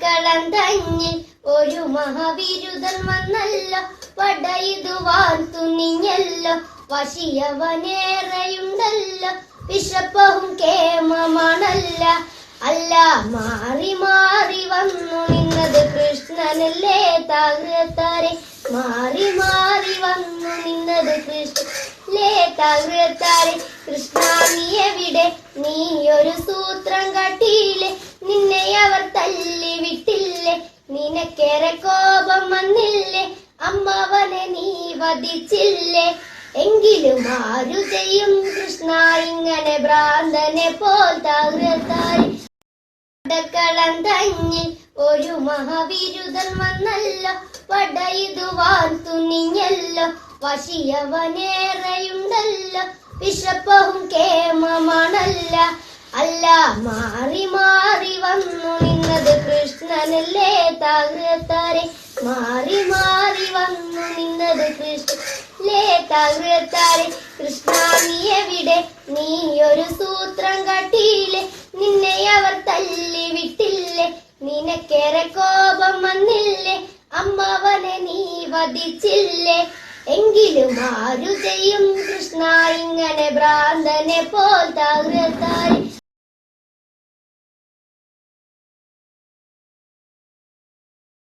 കളം തഞ്ഞിൽ ഒരു മഹാവിരുദ്ധൻ വന്നല്ലോ, പടയിടുവാൻ തുനിഞ്ഞല്ലോ, വശിയവനേറെയുണ്ടല്ലോ, വിശപ്പവും കേമമാണല്ല. അല്ല മാറി മാറി വന്നു നിന്നത് കൃഷ്ണനല്ലേ താഗ്രത്താരെ, മാറി മാറി വന്നു നിന്നത് കൃഷ്ണനല്ലേ താഗ്രത്താരെ. കൃഷ്ണ നീ എവിടെ, നീ ഒരു സൂത്രം കാട്ടിയില്ലേ, നിന്നെ അവർ തല്ലി വിട്ടില്ലേ, നിനക്കേറെ കോപം വന്നില്ലേ, അമ്മാവനെ നീ വധിച്ചില്ലേ. എങ്കിലും ആരു ചെയ്യും കൃഷ്ണ ഇങ്ങനെ ഭ്രാന്തനെ പോൽ താഗ്രത്താരെ. കളം തഞ്ഞിൽ ഒരു മഹാവിരുദ്ധൻ വന്നല്ലോ, പടയിടുവാൻ തുനിഞ്ഞല്ലോ, വശിയവനേറെയുണ്ടല്ലോ, വിശപ്പവും കേമമാണല്ല. അല്ല മാറി മാറി വന്നു നിന്നത് കൃഷ്ണനല്ലേ താഗ്രത്താരെ, മാറി മാറി വന്നു നിന്നത് കൃഷ്ണനല്ലേ താഗ്രത്താരെ. കൃഷ്ണ നീ എവിടെ, നീ ഒരു സൂത്രം കാട്ടിയില്ലേ, നിന്നെ അവർ തല്ലി വിട്ടില്ലേ, നിനക്കേറെ കോപം വന്നില്ലേ, അമ്മാവനെ നീ വധിച്ചില്ലേ. എങ്കിലും ആരു ചെയ്യും കൃഷ്ണ ഇങ്ങനെ ഭ്രാന്തനെ പോ